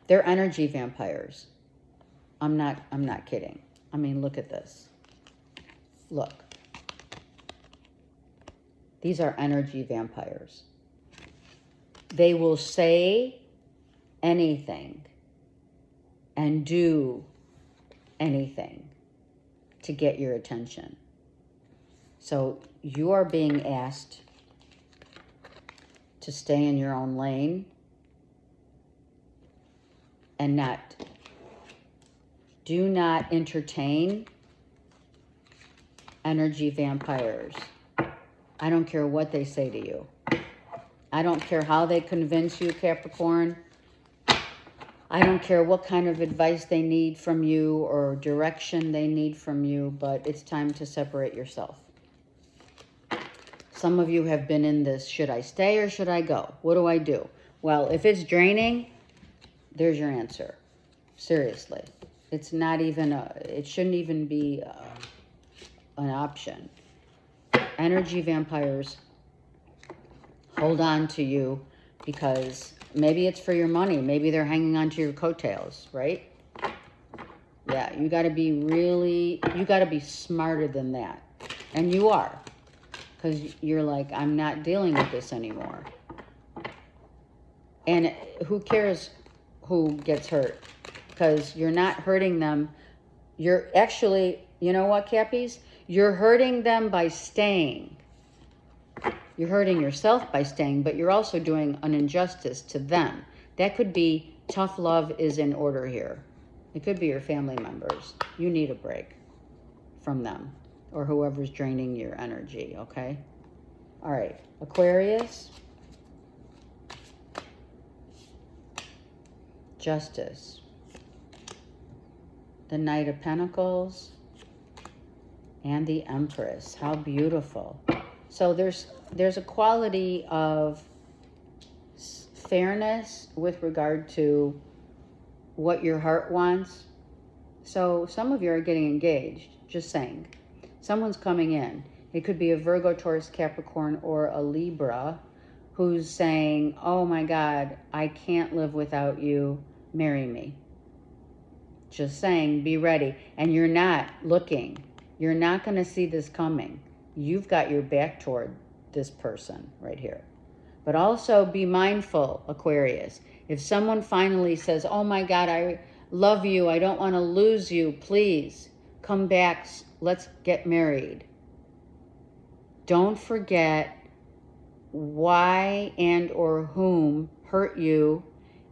They're energy vampires. I'm not kidding. I mean, look at this. Look. These are energy vampires. They will say anything and do anything to get your attention. So you are being asked to stay in your own lane and do not entertain energy vampires. I don't care what they say to you. I don't care how they convince you, Capricorn. I don't care what kind of advice they need from you or direction they need from you, but it's time to separate yourself. Some of you have been in this, should I stay or should I go? What do I do? Well, if it's draining, there's your answer. Seriously. It's not even it shouldn't even be an option. Energy vampires hold on to you because maybe it's for your money. Maybe they're hanging on to your coattails, right? Yeah, you got to be smarter than that. And you are. Because you're like, I'm not dealing with this anymore. And who cares who gets hurt? Because you're not hurting them. You're actually, you know what, Cappies? You're hurting them by staying. You're hurting yourself by staying, but you're also doing an injustice to them. That could be tough love is in order here. It could be your family members. You need a break from them or whoever's draining your energy, okay? All right, Aquarius. Justice. The Knight of Pentacles and the Empress. How beautiful. So there's a quality of fairness with regard to what your heart wants. So some of you are getting engaged, just saying. Someone's coming in. It could be a Virgo, Taurus, Capricorn, or a Libra who's saying, oh my God, I can't live without you. Marry me. Just saying, be ready. And you're not looking. You're not going to see this coming. You've got your back toward this person right here. But also be mindful, Aquarius. If someone finally says, oh my God, I love you, I don't want to lose you, please come back, let's get married. Don't forget why and or whom hurt you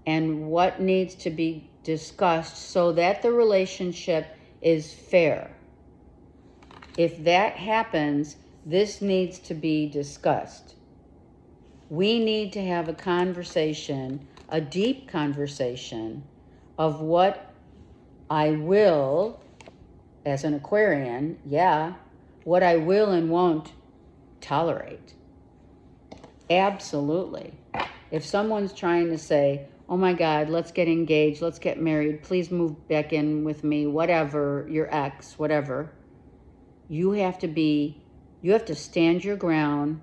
and what needs to be discussed so that the relationship is fair. If that happens, this needs to be discussed. We need to have a conversation, a deep conversation of what I will, as an Aquarian, what I will and won't tolerate. Absolutely. If someone's trying to say, oh my God, let's get engaged, let's get married, please move back in with me, whatever, your ex, whatever, you have to stand your ground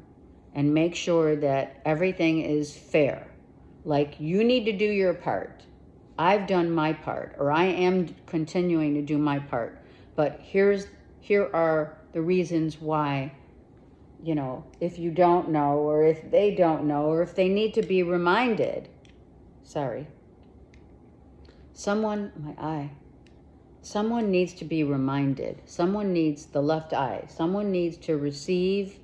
and make sure that everything is fair. Like, you need to do your part. I've done my part, or I am continuing to do my part. But here are the reasons why, if you don't know, or if they don't know, or if they need to be reminded. Sorry. Someone needs to be reminded. Someone needs the left eye. Someone needs to receive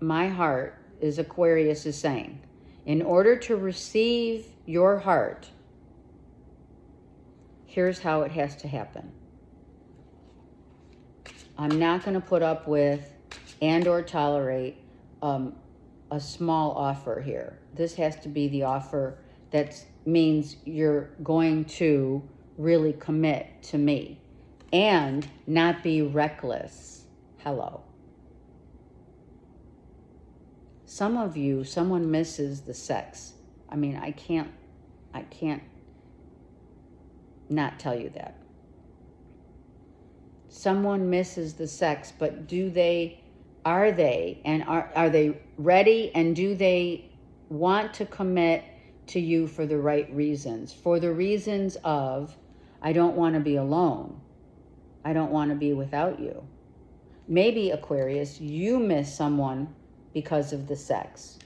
my heart, as Aquarius is saying. In order to receive your heart, here's how it has to happen. I'm not going to put up with and or tolerate a small offer here. This has to be the offer that means you're going to really commit to me and not be reckless. Hello. Some of you, someone misses the sex. I mean, I can't not tell you that. Someone misses the sex, but are they ready, and do they want to commit to you for the right reasons? For the reasons of, I don't want to be alone. I don't want to be without you. Maybe, Aquarius, you miss someone because of the sex.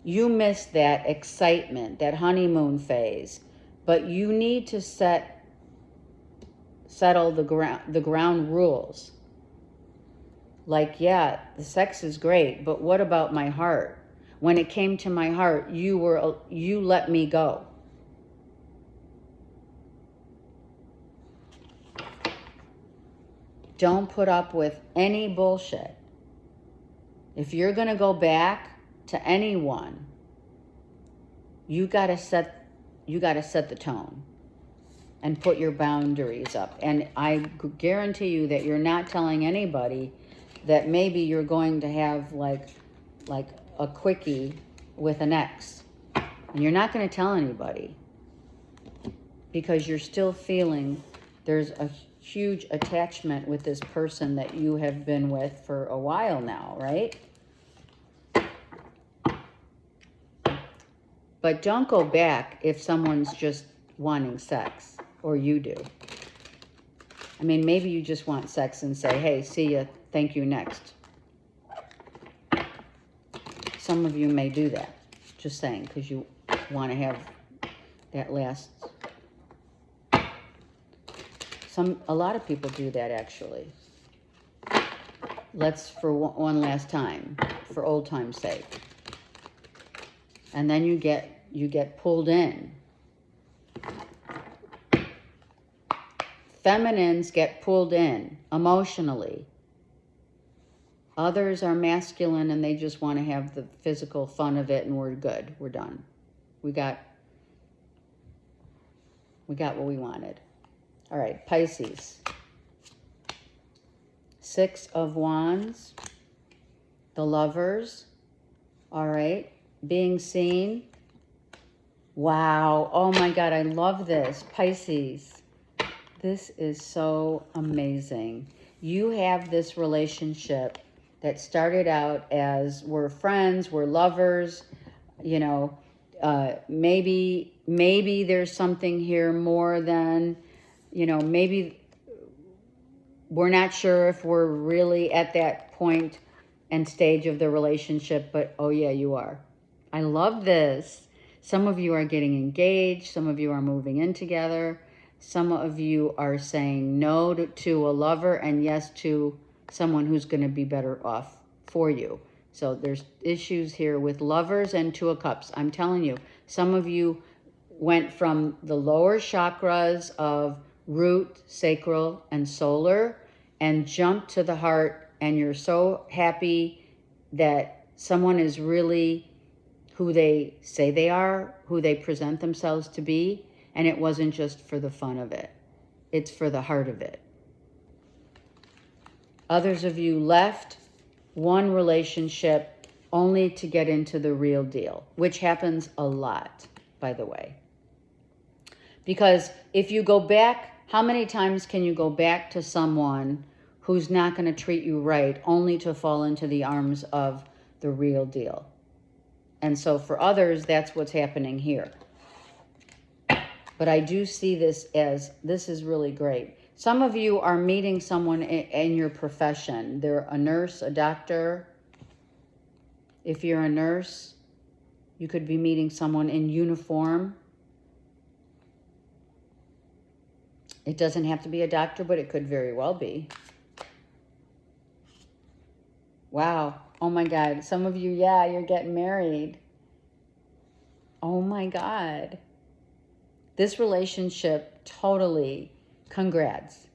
You miss that excitement, that honeymoon phase, but you need to settle the ground rules. Like, yeah, the sex is great, but what about my heart? When it came to my heart, you let me go. Don't put up with any bullshit. If you're going to go back, to anyone, you got to set the tone and put your boundaries up. And I guarantee you that you're not telling anybody that maybe you're going to have like a quickie with an ex. And you're not going to tell anybody because you're still feeling there's a huge attachment with this person that you have been with for a while now, right? But don't go back if someone's just wanting sex, or you do. I mean, maybe you just want sex and say, hey, see ya, thank you, next. Some of you may do that, just saying, because you want to have that last... A lot of people do that, actually. Let's, for one last time, for old time's sake. And then you get pulled in. Feminines get pulled in emotionally. Others are masculine and they just want to have the physical fun of it, and we're good. We're done. We got what we wanted. All right, Pisces. 6 of Wands. The Lovers. All right. Being seen. Wow. Oh my God, I love this. Pisces. This is so amazing. You have this relationship that started out as we're friends, we're lovers, you know, maybe there's something here more than, you know, maybe we're not sure if we're really at that point and stage of the relationship, but oh yeah, you are. I love this. Some of you are getting engaged. Some of you are moving in together. Some of you are saying no to a lover and yes to someone who's going to be better off for you. So there's issues here with lovers and 2 of Cups. I'm telling you, some of you went from the lower chakras of root, sacral, and solar and jumped to the heart, and you're so happy that someone is really who they say they are, who they present themselves to be, and it wasn't just for the fun of it. It's for the heart of it. Others of you left one relationship only to get into the real deal, which happens a lot, by the way. Because if you go back, how many times can you go back to someone who's not going to treat you right only to fall into the arms of the real deal? And so for others, that's what's happening here. But I do see this as, this is really great. Some of you are meeting someone in your profession. They're a nurse, a doctor. If you're a nurse, you could be meeting someone in uniform. It doesn't have to be a doctor, but it could very well be. Wow. Oh my God. Some of you, yeah, you're getting married. Oh my God. This relationship, totally, congrats.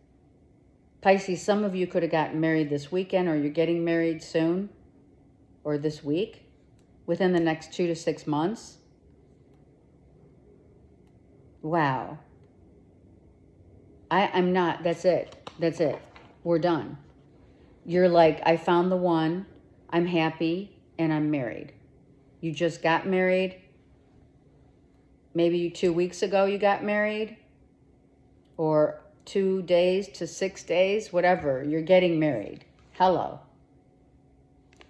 Pisces, some of you could have gotten married this weekend, or you're getting married soon, or this week, within the next 2 to 6 months. Wow. I'm not, that's it. That's it. We're done. You're like, I found the one, I'm happy, and I'm married. You just got married. Maybe 2 weeks ago you got married, or 2 days to 6 days, whatever. You're getting married. Hello.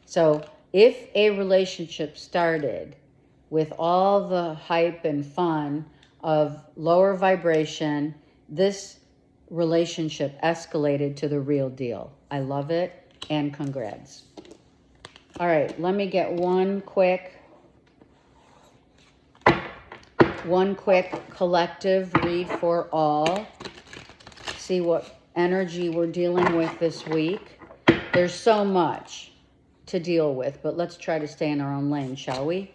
So if a relationship started with all the hype and fun of lower vibration, this relationship escalated to the real deal. I love it, and congrats. All right, let me get one quick collective read for all. See what energy we're dealing with this week. There's so much to deal with, but let's try to stay in our own lane, shall we?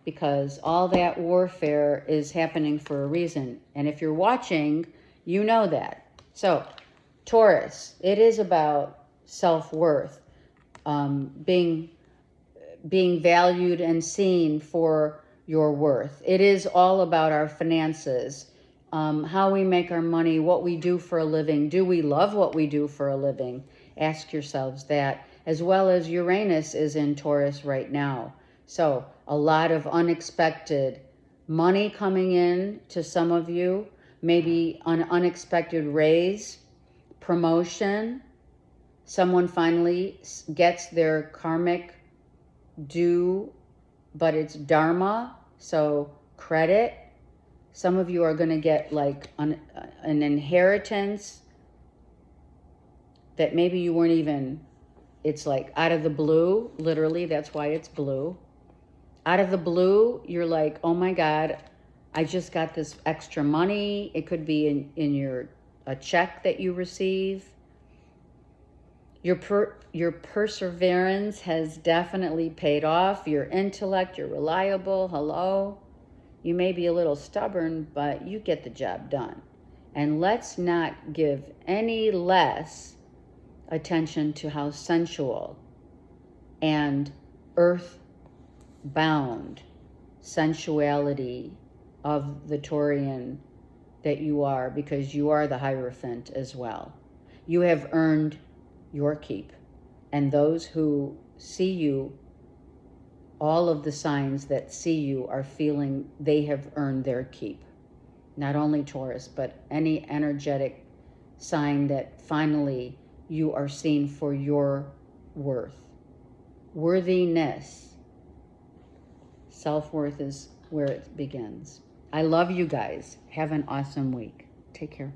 Because all that warfare is happening for a reason. And if you're watching, you know that. So, Taurus, it is about self-worth, being being valued and seen for your worth. It is all about our finances, how we make our money, what we do for a living. Do we love what we do for a living? Ask yourselves that, as well as Uranus is in Taurus right now. So a lot of unexpected money coming in to some of you, maybe an unexpected raise, promotion. Someone finally gets their karmic due, but it's dharma, so credit. Some of you are going to get like an inheritance that maybe you weren't even, it's like out of the blue, literally, that's why it's blue. Out of the blue, you're like, oh my God, I just got this extra money. It could be in a check that you receive. Your perseverance has definitely paid off. Your intellect, you're reliable. Hello. You may be a little stubborn, but you get the job done. And let's not give any less attention to how sensual and earth-bound sensuality of the Taurian that you are, because you are the Hierophant as well. You have earned your keep, and those who see you, all of the signs that see you are feeling they have earned their keep. Not only Taurus, but any energetic sign that finally you are seen for your worth. Worthiness. Self-worth is where it begins. I love you guys. Have an awesome week. Take care.